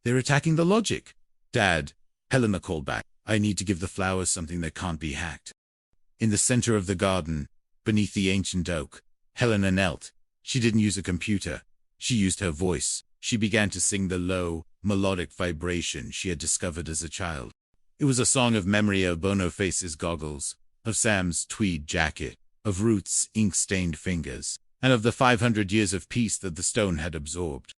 They're attacking the logic. Dad, Helena called back. I need to give the flowers something that can't be hacked. In the center of the garden, beneath the ancient oak, Helena knelt. She didn't use a computer. She used her voice. She began to sing the low, melodic vibration she had discovered as a child. It was a song of memory of Boniface's goggles, of Sam's tweed jacket, of Ruth's ink-stained fingers, and of the 500 years of peace that the stone had absorbed.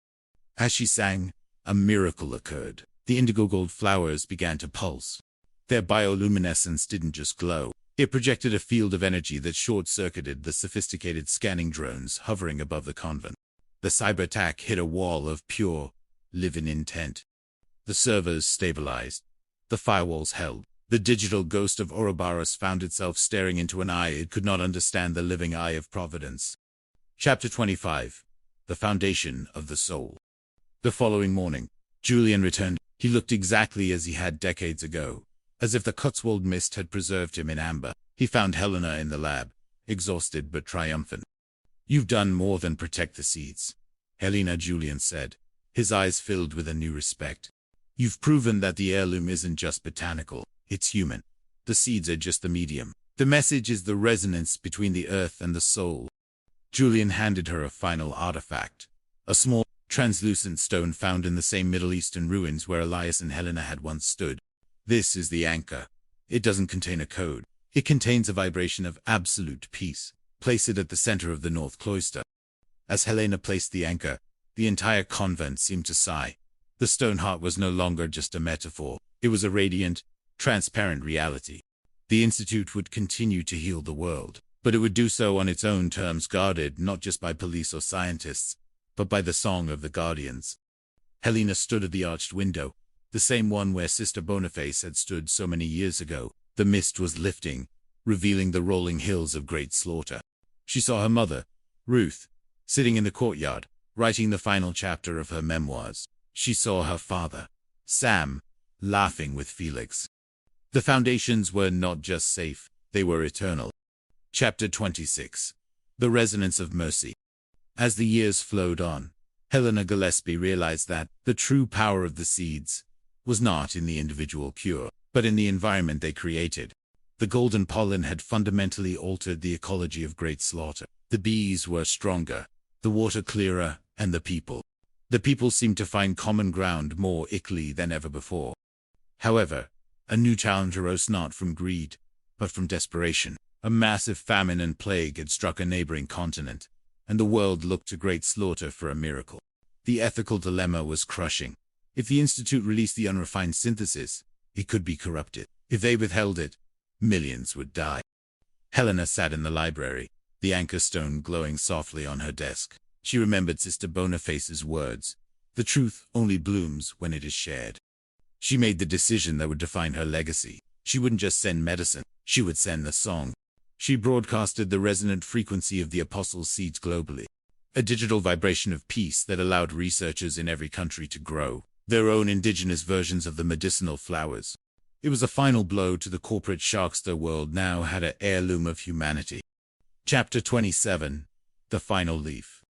As she sang, a miracle occurred. The indigo gold flowers began to pulse. Their bioluminescence didn't just glow. It projected a field of energy that short-circuited the sophisticated scanning drones hovering above the convent. The cyber attack hit a wall of pure, living intent. The servers stabilized. The firewalls held. The digital ghost of Ouroboros found itself staring into an eye it could not understand, the living eye of Providence. Chapter 25. The Foundation of the Soul. The following morning, Julian returned. He looked exactly as he had decades ago, as if the Cotswold mist had preserved him in amber. He found Helena in the lab, exhausted but triumphant. You've done more than protect the seeds, Helena, Julian said, his eyes filled with a new respect. You've proven that the heirloom isn't just botanical, it's human. The seeds are just the medium. The message is the resonance between the earth and the soul. Julian handed her a final artifact, a small, translucent stone found in the same Middle Eastern ruins where Elias and Helena had once stood. This is the anchor. It doesn't contain a code. It contains a vibration of absolute peace. Place it at the center of the north cloister. As Helena placed the anchor, the entire convent seemed to sigh. The stone heart was no longer just a metaphor. It was a radiant, transparent reality. The Institute would continue to heal the world, but it would do so on its own terms, guarded not just by police or scientists, but by the song of the guardians. Helena stood at the arched window, the same one where Sister Boniface had stood so many years ago. The mist was lifting, revealing the rolling hills of Great Slaughter. She saw her mother, Ruth, sitting in the courtyard, writing the final chapter of her memoirs. She saw her father, Sam, laughing with Felix. The foundations were not just safe, they were eternal. Chapter 26. The Resonance of Mercy. As the years flowed on, Helena Gillespie realized that the true power of the seeds was not in the individual cure, but in the environment they created. The golden pollen had fundamentally altered the ecology of Great Slaughter. The bees were stronger, the water clearer, and the people. The people seemed to find common ground more equally than ever before. However, a new challenge arose not from greed, but from desperation. A massive famine and plague had struck a neighboring continent, and the world looked to Great Slaughter for a miracle. The ethical dilemma was crushing. If the Institute released the unrefined synthesis, it could be corrupted. If they withheld it, millions would die. Helena sat in the library, the anchor stone glowing softly on her desk. She remembered Sister Boniface's words, "The truth only blooms when it is shared." She made the decision that would define her legacy. She wouldn't just send medicine, she would send the song. She broadcasted the resonant frequency of the Apostles' seeds globally, a digital vibration of peace that allowed researchers in every country to grow their own indigenous versions of the medicinal flowers. It was a final blow to the corporate sharks. The world now had an heirloom of humanity. Chapter 27. The Final Leaf.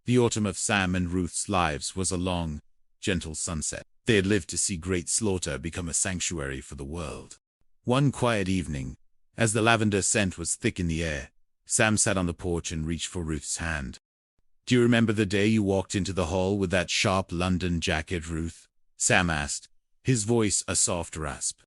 The autumn of Sam and Ruth's lives was a long, gentle sunset. They had lived to see Great Slaughter become a sanctuary for the world. One quiet evening, as the lavender scent was thick in the air, Sam sat on the porch and reached for Ruth's hand. "Do you remember the day you walked into the hall with that sharp London jacket, Ruth?" Sam asked, his voice a soft rasp.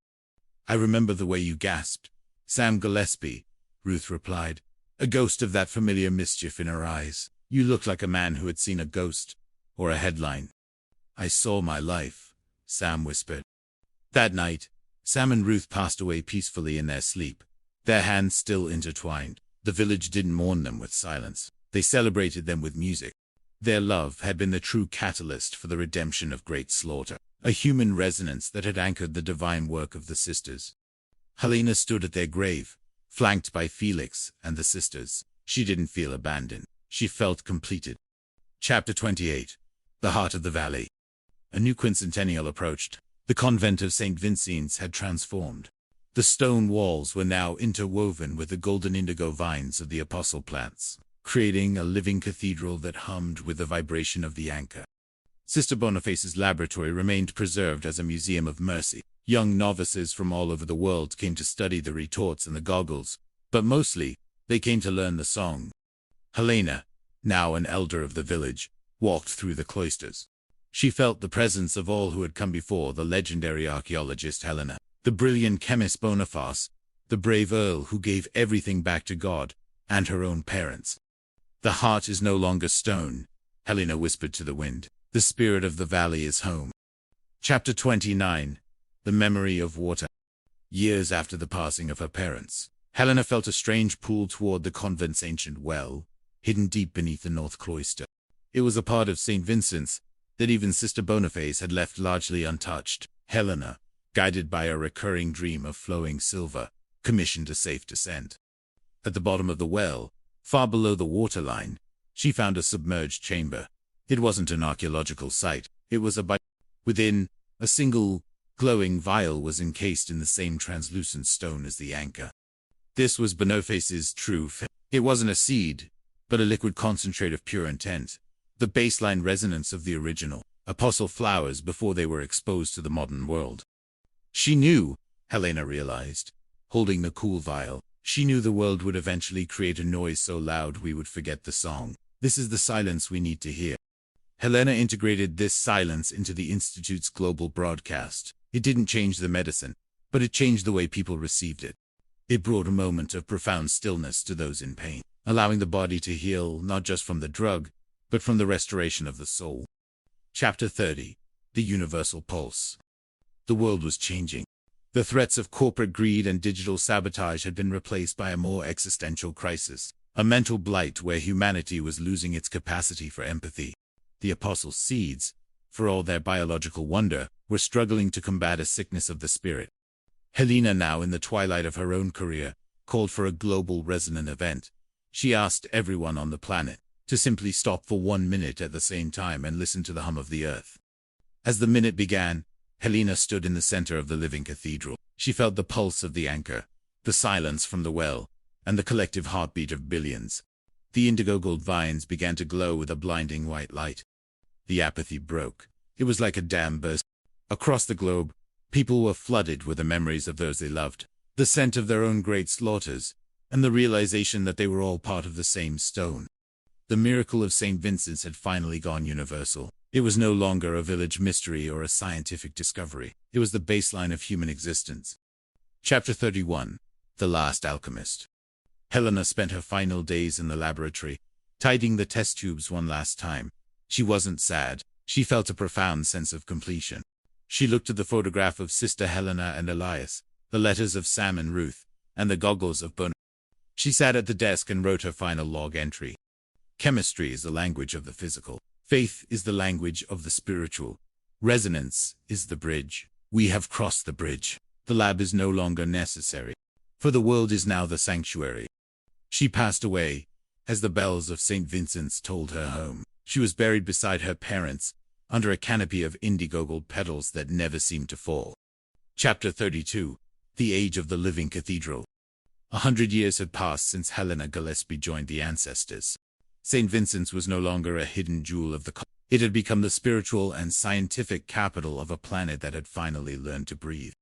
"I remember the way you gasped." "Sam Gillespie," Ruth replied, a ghost of that familiar mischief in her eyes. "You looked like a man who had seen a ghost, or a headline." "I saw my life," Sam whispered. That night, Sam and Ruth passed away peacefully in their sleep, their hands still intertwined. The village didn't mourn them with silence. They celebrated them with music. Their love had been the true catalyst for the redemption of Great Slaughter, a human resonance that had anchored the divine work of the sisters. Helena stood at their grave, flanked by Felix and the sisters. She didn't feel abandoned. She felt completed. Chapter 28. The Heart of the Valley. A new quincentennial approached. The convent of St. Vincent's had transformed. The stone walls were now interwoven with the golden indigo vines of the apostle plants, creating a living cathedral that hummed with the vibration of the anchor. Sister Boniface's laboratory remained preserved as a museum of mercy. Young novices from all over the world came to study the retorts and the goggles, but mostly, they came to learn the song. Helena, now an elder of the village, walked through the cloisters. She felt the presence of all who had come before: the legendary archaeologist Helena, the brilliant chemist Boniface, the brave earl who gave everything back to God, and her own parents. "The heart is no longer stone," Helena whispered to the wind. "The spirit of the valley is home." Chapter 29. The Memory of Water. Years after the passing of her parents, Helena felt a strange pull toward the convent's ancient well, hidden deep beneath the north cloister. It was a part of St. Vincent's that even Sister Boniface had left largely untouched. Helena, guided by a recurring dream of flowing silver, commissioned a safe descent. At the bottom of the well, far below the waterline, she found a submerged chamber. It wasn't an archaeological site, it was within, a single, glowing vial was encased in the same translucent stone as the anchor. This was Boniface's true faith. It wasn't a seed, but a liquid concentrate of pure intent, the baseline resonance of the original apostle flowers before they were exposed to the modern world. She knew, Helena realized, holding the cool vial, she knew the world would eventually create a noise so loud we would forget the song. This is the silence we need to hear. Helena integrated this silence into the Institute's global broadcast. It didn't change the medicine, but it changed the way people received it. It brought a moment of profound stillness to those in pain, allowing the body to heal not just from the drug, but from the restoration of the soul. Chapter 30. The Universal Pulse. The world was changing. The threats of corporate greed and digital sabotage had been replaced by a more existential crisis, a mental blight where humanity was losing its capacity for empathy. The Apostles' seeds, for all their biological wonder, were struggling to combat a sickness of the spirit. Helena, now in the twilight of her own career, called for a global resonant event. She asked everyone on the planet to simply stop for 1 minute at the same time and listen to the hum of the earth. As the minute began, Helena stood in the center of the living cathedral. She felt the pulse of the anchor, the silence from the well, and the collective heartbeat of billions. The indigo gold vines began to glow with a blinding white light. The apathy broke. It was like a dam burst. Across the globe, people were flooded with the memories of those they loved, the scent of their own great slaughters, and the realization that they were all part of the same stone. The miracle of St. Vincent's had finally gone universal. It was no longer a village mystery or a scientific discovery. It was the baseline of human existence. Chapter 31. The Last Alchemist. Helena spent her final days in the laboratory, tidying the test tubes one last time. She wasn't sad. She felt a profound sense of completion. She looked at the photograph of Sister Helena and Elias, the letters of Sam and Ruth, and the goggles of Boniface. She sat at the desk and wrote her final log entry. Chemistry is the language of the physical. Faith is the language of the spiritual. Resonance is the bridge. We have crossed the bridge. The lab is no longer necessary, for the world is now the sanctuary. She passed away, as the bells of St. Vincent's tolled her home. She was buried beside her parents, under a canopy of indigo gold petals that never seemed to fall. Chapter 32. The Age of the Living Cathedral. 100 years had passed since Helena Gillespie joined the ancestors. St. Vincent's was no longer a hidden jewel of the it had become the spiritual and scientific capital of a planet that had finally learned to breathe.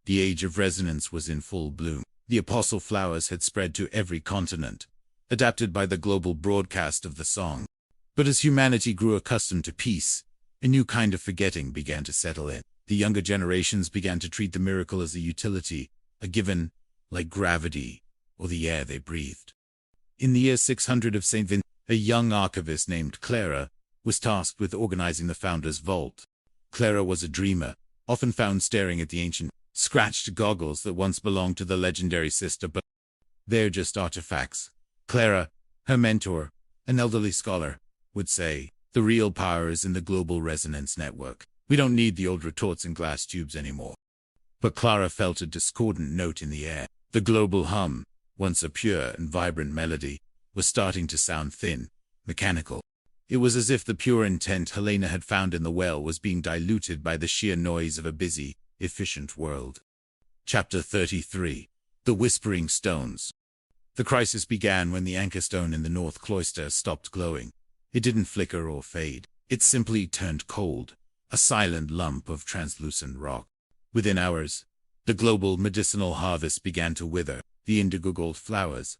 The age of resonance was in full bloom. The apostle flowers had spread to every continent, adapted by the global broadcast of the song. But as humanity grew accustomed to peace, a new kind of forgetting began to settle in. The younger generations began to treat the miracle as a utility, a given, like gravity, or the air they breathed. In the year 600 of St. Vincent, a young archivist named Clara was tasked with organizing the founder's vault. Clara was a dreamer, often found staring at the ancient, scratched goggles that once belonged to the legendary sister, but they're just artifacts. Clara, her mentor, an elderly scholar, would say, the real power is in the global resonance network. We don't need the old retorts and glass tubes anymore. But Clara felt a discordant note in the air. The global hum, once a pure and vibrant melody, was starting to sound thin, mechanical. It was as if the pure intent Helena had found in the well was being diluted by the sheer noise of a busy, efficient world. Chapter 33. The Whispering Stones. The crisis began when the anchor stone in the north cloister stopped glowing. It didn't flicker or fade. It simply turned cold, a silent lump of translucent rock. Within hours, the global medicinal harvest began to wither. The indigo gold flowers,